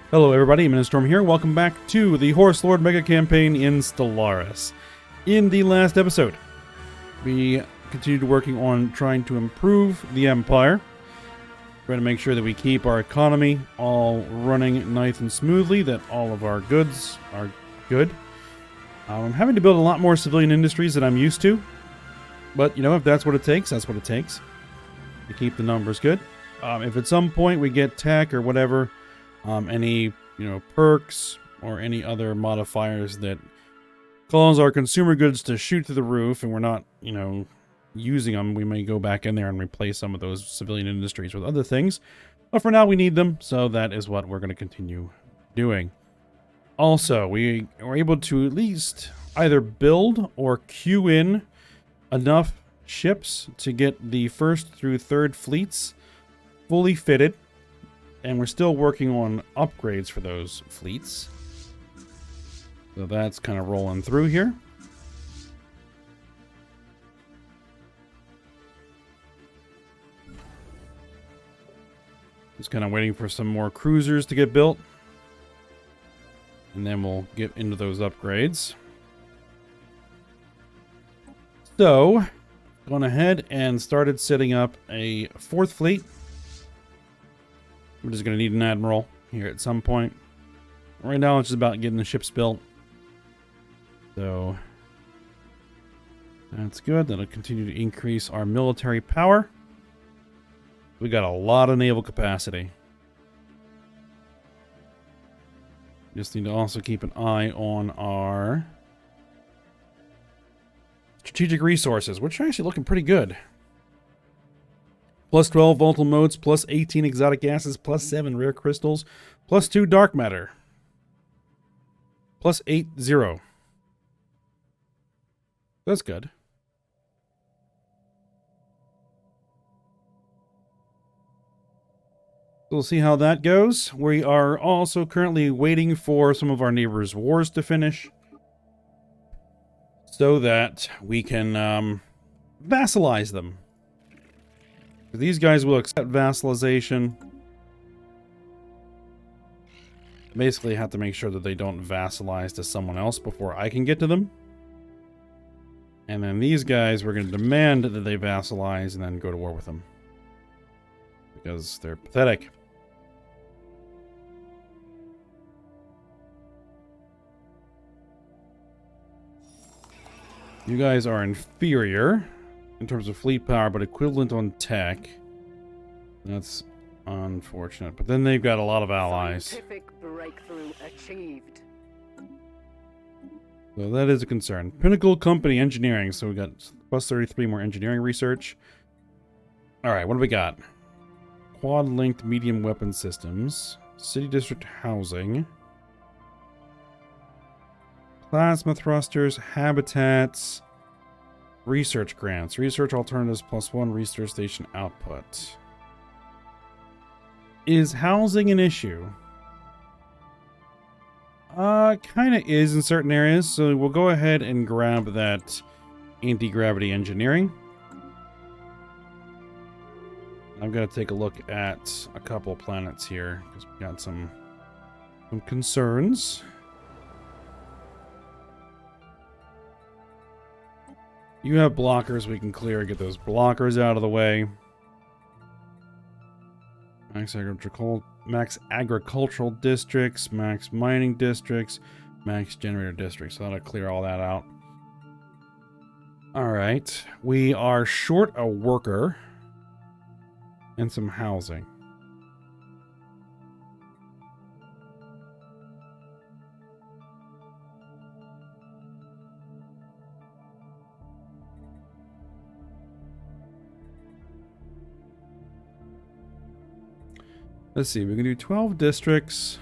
Hello everybody, Storm here. Welcome back to the Horse Lord Mega Campaign in Stellaris. In the last episode, we continued working on trying to improve the Empire. Trying to make sure that we keep our economy all running nice and smoothly, that all of our goods are good. I'm having to build a lot more civilian industries than I'm used to. But, you know, if that's what it takes, that's what it takes. To keep the numbers good. If at some point we get tech or whatever, any, perks or any other modifiers that cause our consumer goods to shoot through the roof and we're not, using them, we may go back in there and replace some of those civilian industries with other things. But for now, we need them, so that is what we're going to continue doing. Also, we were able to at least either build or queue in enough ships to get the first through third fleets fully fitted. And we're still working on upgrades for those fleets. So that's kind of rolling through here. Just kind of waiting for some more cruisers to get built. And then we'll get into those upgrades. So, gone ahead and started setting up a fourth fleet. We're just going to need an admiral here at some point. Right now, it's just about getting the ships built. So, that's good. That'll continue to increase our military power. We got a lot of naval capacity. Just need to also keep an eye on our strategic resources, which are actually looking pretty good. Plus 12 volatile modes, plus 18 exotic gases, plus 7 rare crystals, plus 2 dark matter. Plus 8, 0. That's good. We'll see how that goes. We are also currently waiting for some of our neighbors' wars to finish, so that we can vassalize them. These guys will accept vassalization. Basically have to make sure that they don't vassalize to someone else before I can get to them. And then these guys, we're going to demand that they vassalize and then go to war with them. Because they're pathetic. You guys are inferior in terms of fleet power, but equivalent on tech. That's unfortunate. But then they've got a lot of allies. Scientific breakthrough achieved. So that is a concern. Pinnacle Company Engineering. So we got plus 33 more engineering research. Alright, what do we got? Quad-linked medium weapon systems. City district housing. Plasma thrusters, habitats, research grants, research alternatives plus 1 research station output. Is housing an issue? Kind of is in certain areas, so we'll go ahead and grab that anti-gravity engineering. I've got to take a look at a couple of planets here, because we got some concerns. You have blockers we can clear. Get those blockers out of the way. Max agricultural districts, max mining districts, max generator districts. So that'll clear all that out. Alright. We are short a worker and some housing. Let's see, we can do 12 districts.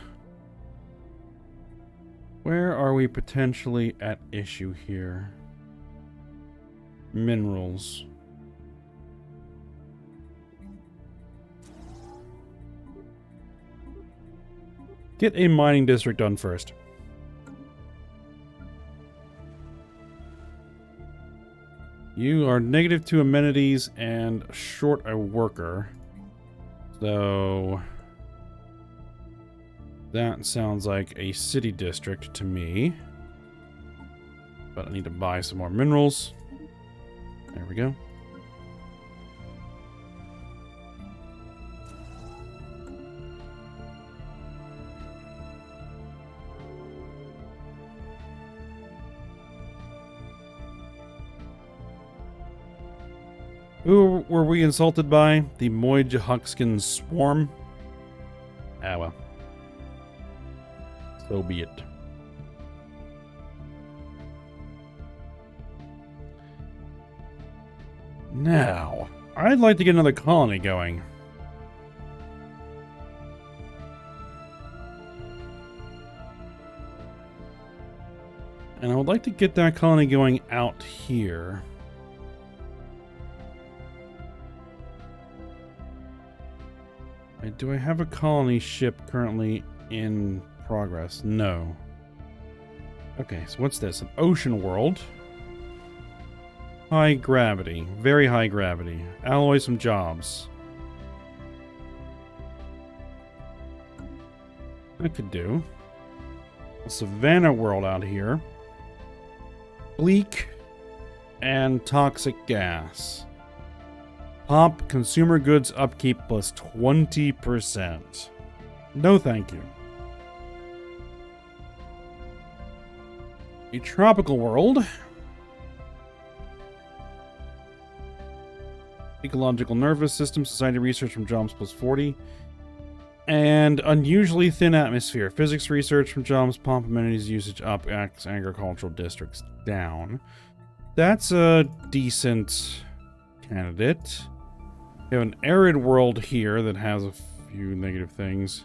Where are we potentially at issue here? Minerals. Get a mining district done first. You are -2 amenities and short a worker. So That sounds like a city district to me. But I need to buy some more minerals. There we go. Who were we insulted by? The Moij-Huxkin Swarm? Ah, well. So be it. Now, I'd like to get another colony going. And I would like to get that colony going out here. Do I have a colony ship currently in progress? No. Okay, so what's this? An ocean world. High gravity. Very high gravity. Alloy some jobs. I could do. A savannah world out here. Bleak and toxic gas. Pop consumer goods upkeep plus 20%. No thank you. A tropical world. Ecological nervous system, society research from jobs plus 40. And unusually thin atmosphere. Physics research from jobs, pump amenities usage up, agricultural districts down. That's a decent candidate. We have an arid world here that has a few negative things.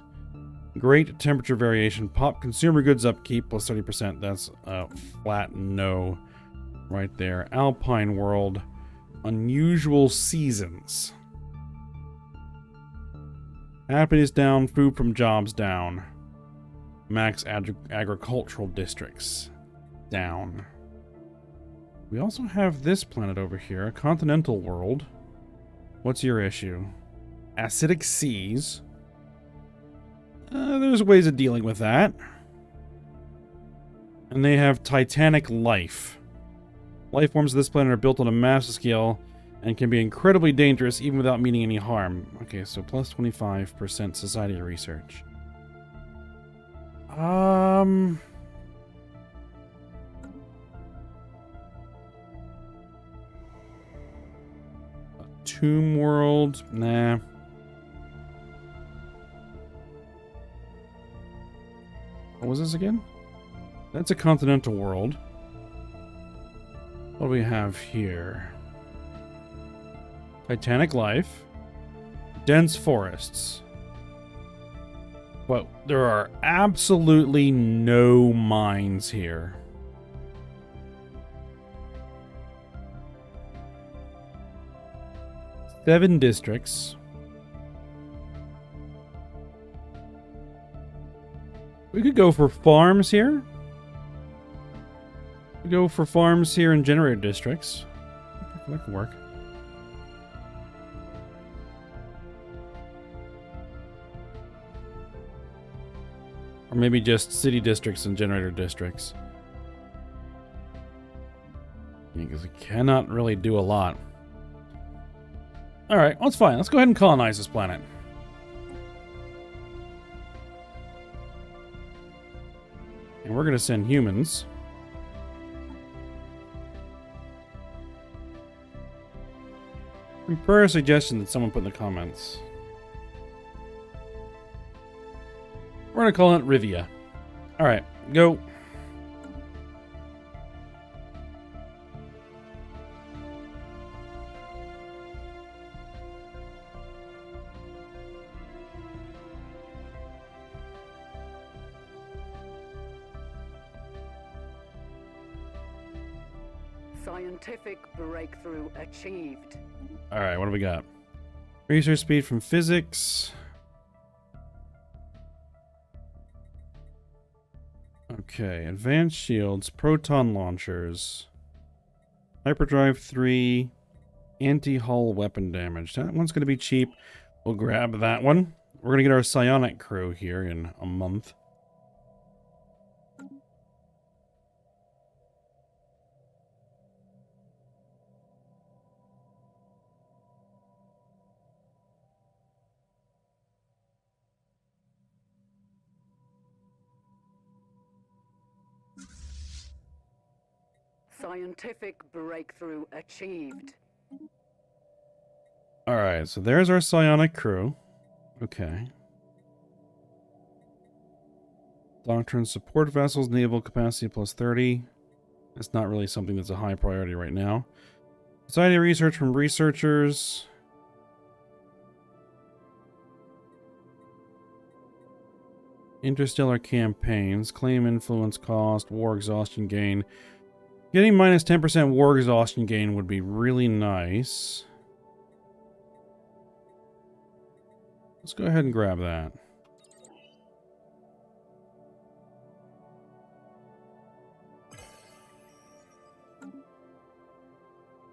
Great temperature variation. Pop consumer goods upkeep plus 30%. That's a flat no right there. Alpine world. Unusual seasons. Happiness down. Food from jobs down. Max agricultural districts down. We also have this planet over here. A continental world. What's your issue? Acidic seas. There's ways of dealing with that. And they have titanic life. Life forms of this planet are built on a massive scale and can be incredibly dangerous even without meaning any harm. Okay, so plus 25% society research. Tomb world? Nah. What was this again? That's a continental world. What do we have here? Titanic life. Dense forests. Well, there are absolutely no mines here. Seven districts. We could go for farms here. We go for farms here in generator districts. That could work. Or maybe just city districts and generator districts. Because we cannot really do a lot. Alright, well, that's fine. Let's go ahead and colonize this planet. And we're going to send humans. And per a suggestion that someone put in the comments. We're going to call it Rivia. Alright, go. Scientific breakthrough achieved. Alright, what do we got? Research speed from physics. Okay, advanced shields, proton launchers, hyperdrive 3, anti-hull weapon damage. That one's going to be cheap. We'll grab that one. we're gonna get our psionic crew here in a month. Scientific breakthrough achieved. Alright, so there's our psionic crew. Okay. Doctrine support vessels, naval capacity plus 30. That's not really something that's a high priority right now. Society research from researchers. Interstellar campaigns. Claim influence cost. War exhaustion gain. Getting minus 10% war exhaustion gain would be really nice. Let's go ahead and grab that.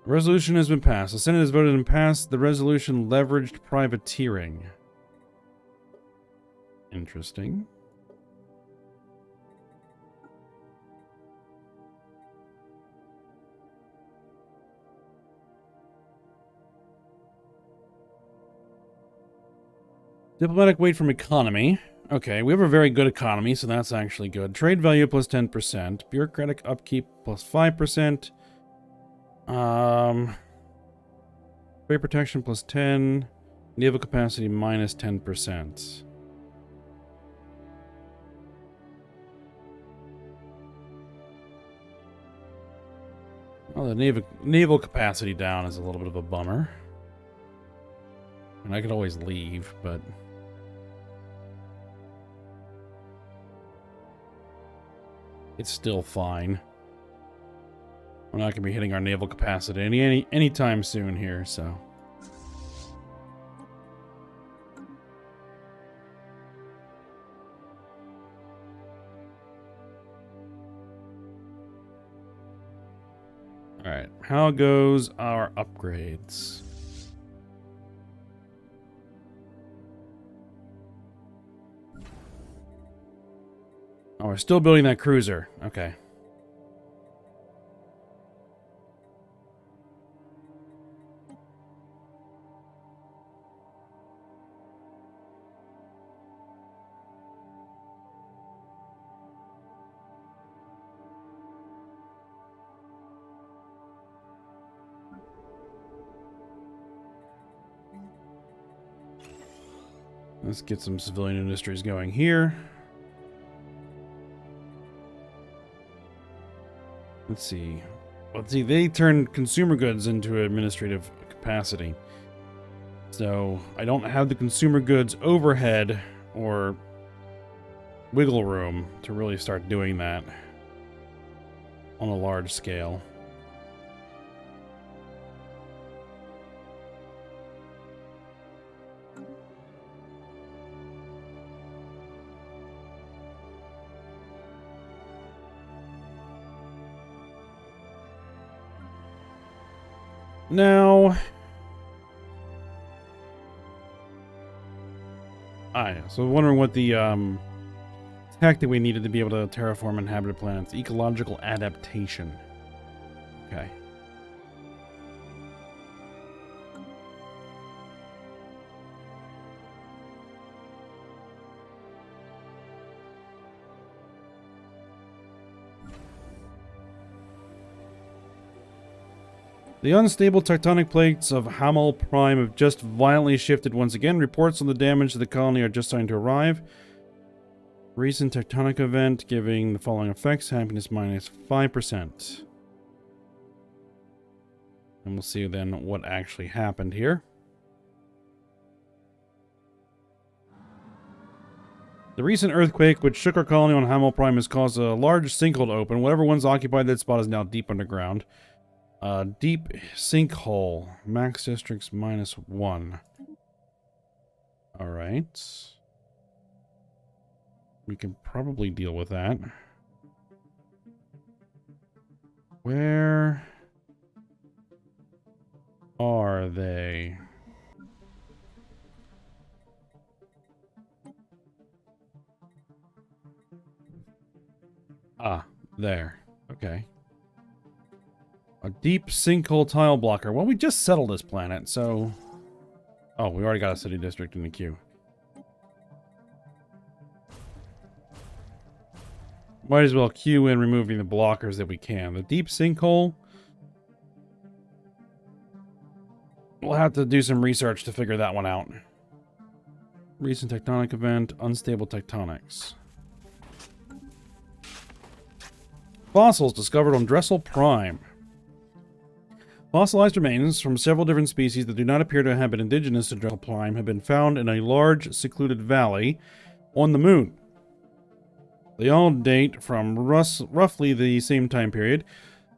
Resolution has been passed. The Senate has voted and passed the resolution leveraged privateering. Interesting. Diplomatic weight from economy. Okay, we have a very good economy, so that's actually good. Trade value plus 10%. Bureaucratic upkeep plus 5%. Trade protection plus 10. Naval capacity minus 10%. Oh, the naval capacity down is a little bit of a bummer. And I could always leave, but... it's still fine. We're not going to be hitting our naval capacity anytime soon here, so... Alright, how goes our upgrades? Oh, we're still building that cruiser. Okay. Let's get some civilian industries going here. Let's see. They turn consumer goods into administrative capacity. So, I don't have the consumer goods overhead or wiggle room to really start doing that on a large scale. Now, so wondering what the tech that we needed to be able to terraform inhabited planets. Ecological adaptation. Okay. The unstable tectonic plates of Hamel Prime have just violently shifted once again. Reports on the damage to the colony are just starting to arrive. Recent tectonic event giving the following effects. Happiness minus 5%. And we'll see then what actually happened here. The recent earthquake, which shook our colony on Hamel Prime, has caused a large sinkhole to open. Whatever once occupied that spot is now deep underground. Deep sinkhole. Max districts minus 1. Alright. We can probably deal with that. Where are they? Ah, there. Okay. A deep sinkhole tile blocker. Well, we just settled this planet, so... Oh, we already got a city district in the queue. Might as well queue in removing the blockers that we can. The deep sinkhole... We'll have to do some research to figure that one out. Recent tectonic event, unstable tectonics. Fossils discovered on Dressel Prime. Fossilized remains from several different species that do not appear to have been indigenous to Dressel Prime have been found in a large, secluded valley on the moon. They all date from roughly the same time period,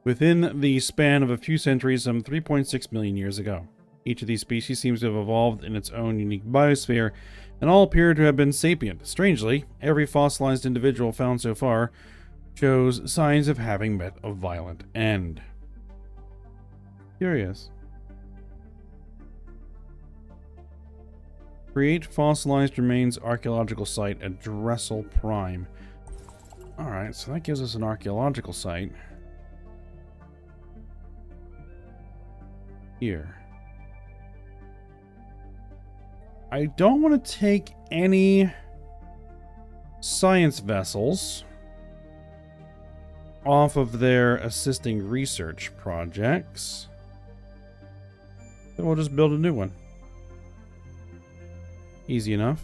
within the span of a few centuries, some 3.6 million years ago. Each of these species seems to have evolved in its own unique biosphere, and all appear to have been sapient. Strangely, every fossilized individual found so far shows signs of having met a violent end. Curious. Create fossilized remains archaeological site at Dressel Prime. Alright, so that gives us an archaeological site. Here. I don't want to take any science vessels off of their assisting research projects. So we'll just build a new one. Easy enough.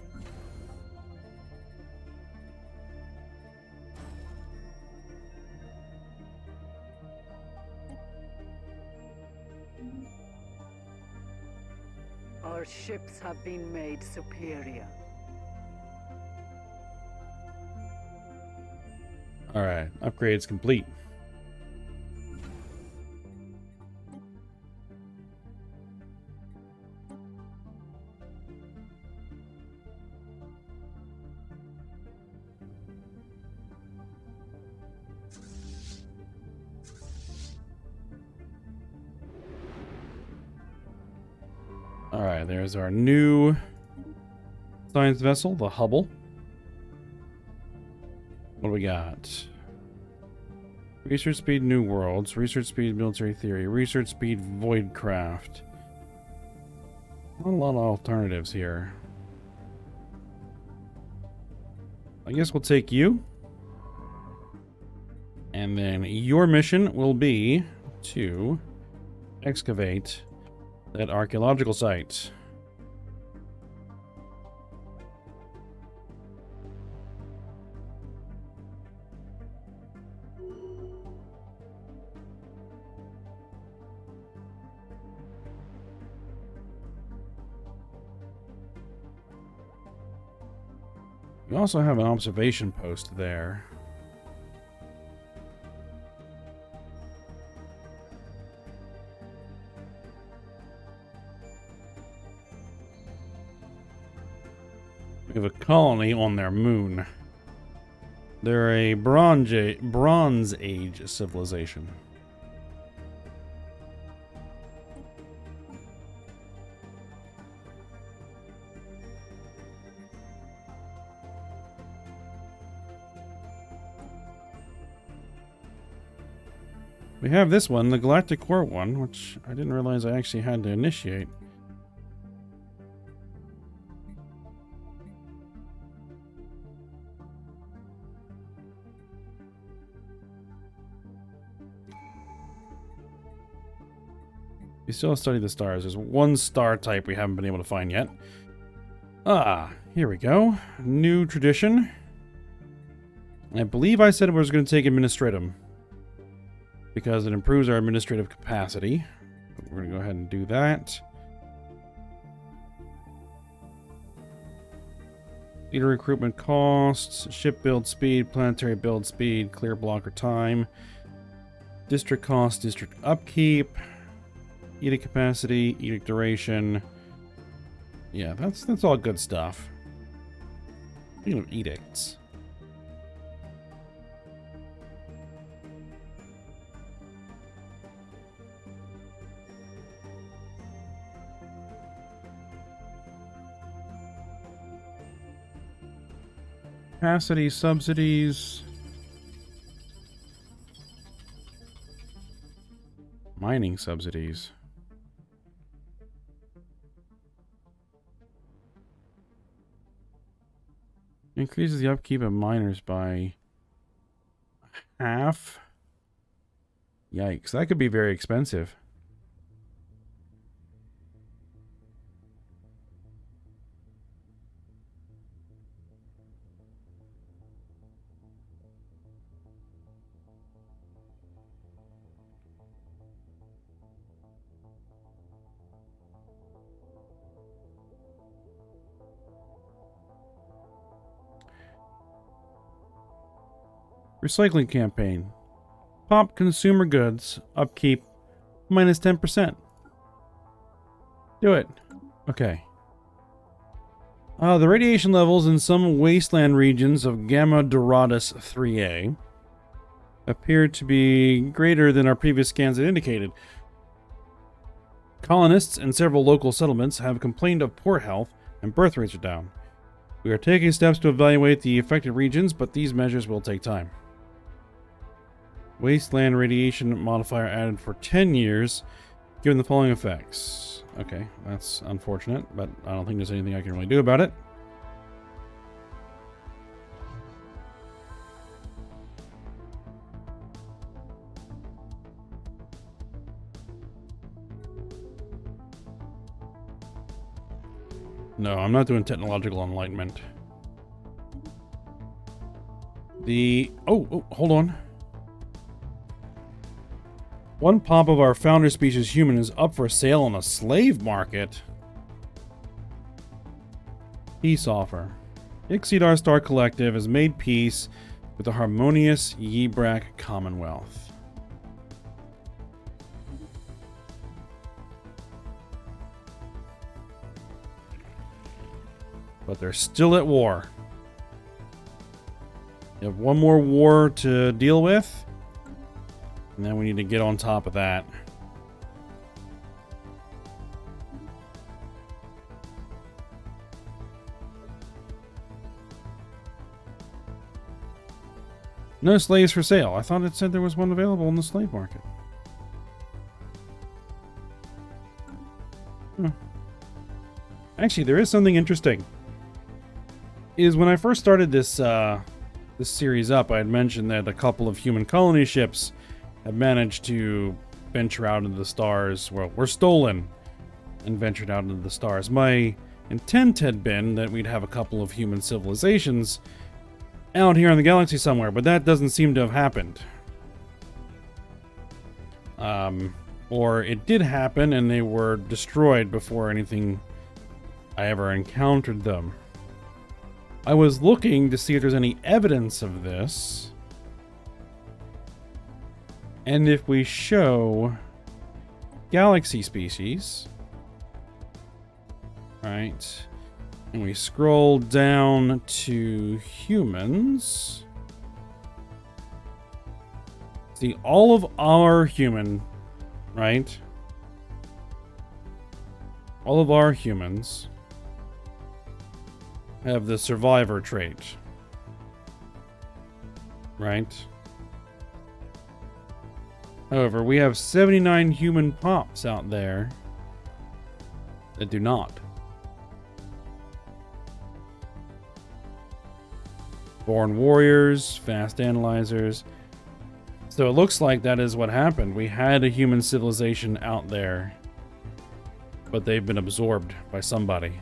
Our ships have been made superior. Alright, upgrade's complete. Alright, there's our new science vessel, the Hubble. What do we got? Research speed New Worlds, research speed military theory, research speed Voidcraft. Not a lot of alternatives here. I guess we'll take you. And then your mission will be to excavate that archaeological site. We also have an observation post there. We have a colony on their moon. They're a Bronze Age civilization. We have this one, the Galactic Court one, which I didn't realize I actually had to initiate. We still study the stars. There's one star type we haven't been able to find yet. Ah, here we go. New tradition. I believe I said it was going to take Administratum, because it improves our administrative capacity. We're going to go ahead and do that. Leader recruitment costs, ship build speed, planetary build speed, clear blocker time, district cost, district upkeep, edict capacity, edict duration. Yeah, that's all good stuff. Speaking of edicts. Capacity subsidies. Mining subsidies. Increases the upkeep of miners by half. Yikes, that could be very expensive. Recycling campaign. Pop consumer goods. Upkeep. Minus 10%. Do it. Okay. The radiation levels in some wasteland regions of Gamma Doradus 3A appear to be greater than our previous scans had indicated. Colonists and several local settlements have complained of poor health and birth rates are down. We are taking steps to evaluate the affected regions, but these measures will take time. Wasteland radiation modifier added for 10 years, given the following effects. Okay, that's unfortunate, but I don't think there's anything I can really do about it. No, I'm not doing technological enlightenment. Oh, hold on. One pop of our founder species human is up for sale on a slave market. Peace offer. Ixidar Star Collective has made peace with the harmonious Yibrak Commonwealth. But they're still at war. You have one more war to deal with. And then we need to get on top of that. No slaves for sale. I thought it said there was one available in the slave market. Actually, there is something interesting. When I first started this this series up, I had mentioned that a couple of human colony ships have managed to venture out into the stars. Well, were stolen and ventured out into the stars. My intent had been that we'd have a couple of human civilizations out here in the galaxy somewhere, but that doesn't seem to have happened. Or it did happen and they were destroyed before anything I ever encountered them. I was looking to see if there's any evidence of this. And if we show galaxy species, right, and we scroll down to humans, see all of our human, right? All of our humans have the survivor trait, right? However, we have 79 human pops out there that do not. Born warriors, fast analyzers. So it looks like that is what happened. We had a human civilization out there, but they've been absorbed by somebody.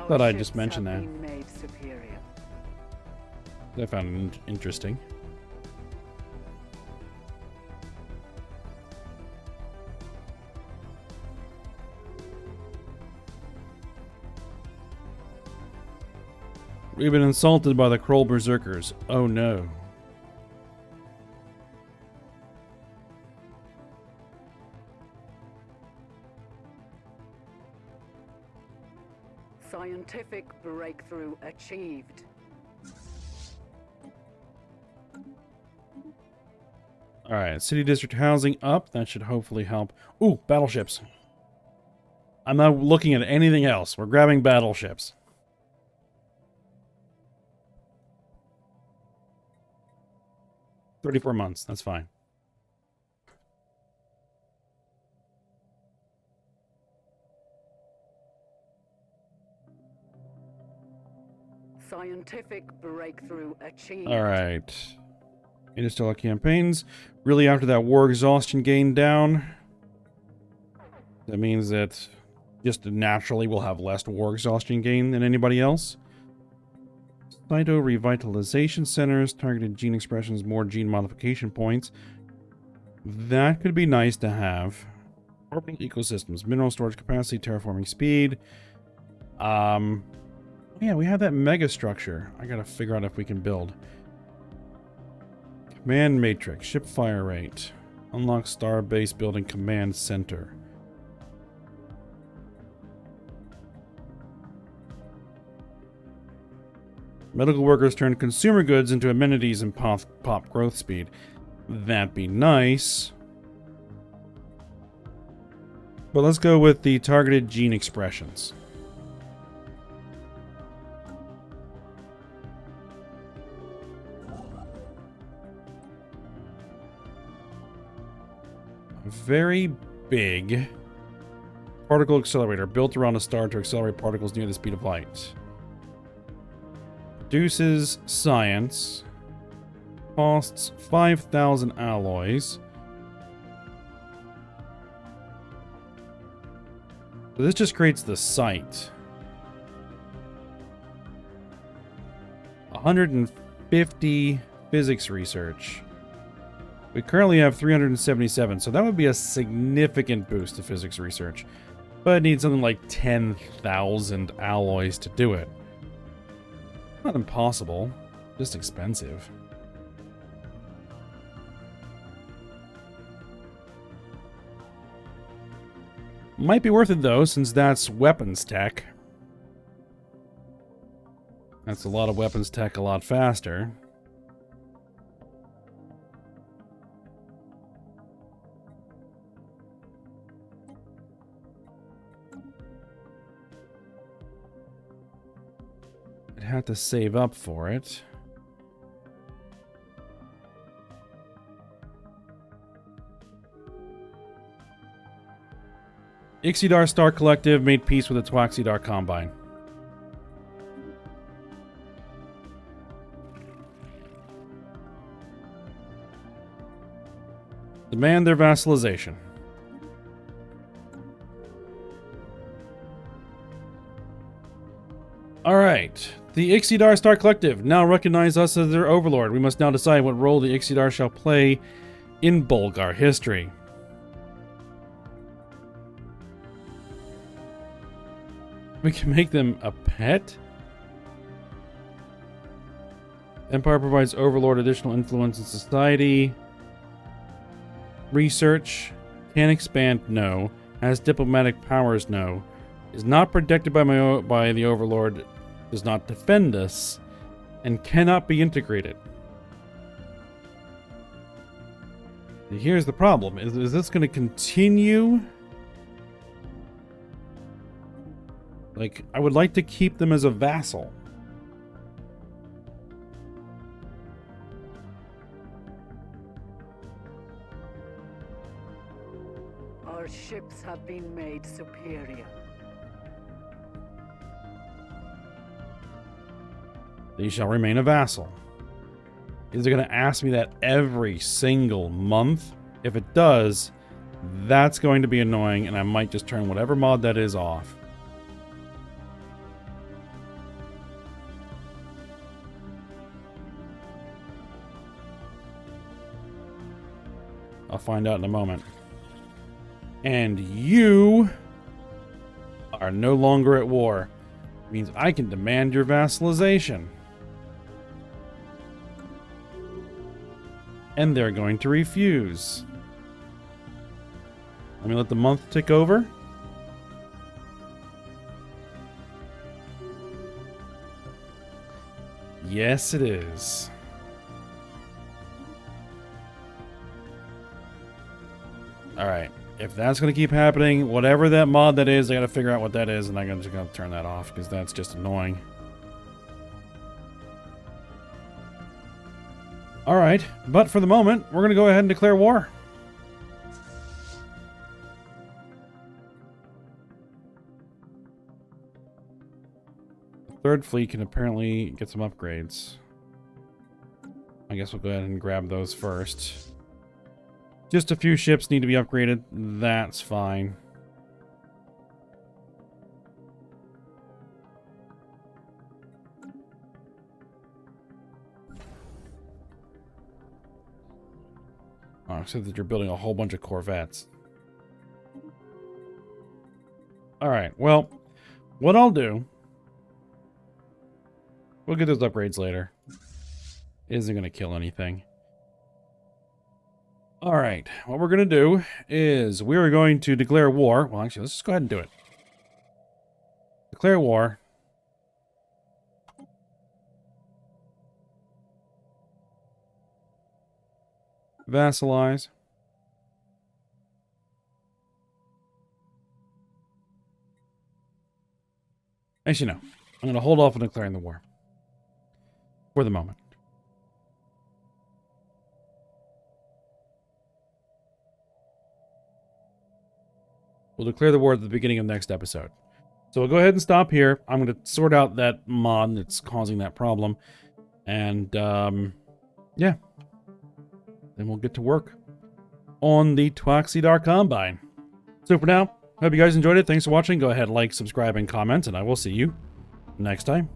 Thought I'd just mention that. I found it interesting. We've been insulted by the Kroll Berserkers. Oh no. Scientific breakthrough achieved. Alright, city district housing up. That should hopefully help. Ooh, battleships. I'm not looking at anything else. We're grabbing battleships. 34 months. That's fine. Scientific breakthrough achieved. All right. Interstellar campaigns. Really, after that war exhaustion gain down, that means that just naturally we'll have less war exhaustion gain than anybody else. Cyto revitalization centers, targeted gene expressions, more gene modification points. That could be nice to have. Orbiting ecosystems, mineral storage capacity, terraforming speed. Yeah, we have that mega structure. I gotta figure out if we can build. Command matrix, ship fire rate. Unlock star base building command center. Medical workers turn consumer goods into amenities and pop growth speed. That'd be nice. But let's go with the targeted gene expressions. A very big particle accelerator built around a star to accelerate particles near the speed of light. Produces science. Costs 5,000 alloys. So this just creates the site. 150 physics research. We currently have 377, so that would be a significant boost to physics research. But it needs something like 10,000 alloys to do it. Not impossible, just expensive. Might be worth it though, since that's weapons tech. That's a lot of weapons tech a lot faster. I'd have to save up for it. Ixidar Star Collective made peace with the Twaxidar Combine. Demand their vassalization. Alright. The Ixidar Star Collective now recognize us as their overlord. We must now decide what role the Ixidar shall play in Bulgar history. We can make them a pet? Empire provides Overlord additional influence in society. Research. Can expand? No. Has diplomatic powers? No. Is not protected by the Overlord. Does not defend us. And cannot be integrated. Here's the problem. Is this going to continue? Like, I would like to keep them as a vassal. Our ships have been made superior. They shall remain a vassal. Is it going to ask me that every single month? If it does, that's going to be annoying, and I might just turn whatever mod that is off. I'll find out in a moment. And you are no longer at war. It means I can demand your vassalization. And they're going to refuse. Let me let the month tick over. Yes, it is. Alright, if that's going to keep happening, whatever that mod that is, I got to figure out what that is, and I'm just going to turn that off, because that's just annoying. Alright, but for the moment, we're going to go ahead and declare war. The third fleet can apparently get some upgrades. I guess we'll go ahead and grab those first. Just a few ships need to be upgraded. That's fine. Oh, except that you're building a whole bunch of Corvettes. Alright, well, what I'll do... We'll get those upgrades later. Isn't going to kill anything. Alright, what we're going to do is we are going to declare war. Well, actually, let's just go ahead and do it. Declare war. Vassalize. Actually, no. I'm going to hold off on declaring the war. For the moment. We'll declare the war at the beginning of next episode. So we'll go ahead and stop here. I'm going to sort out that mod that's causing that problem. And, yeah. Then we'll get to work on the Twaxidar Combine. So for now, hope you guys enjoyed it. Thanks for watching. Go ahead, like, subscribe, and comment, and I will see you next time.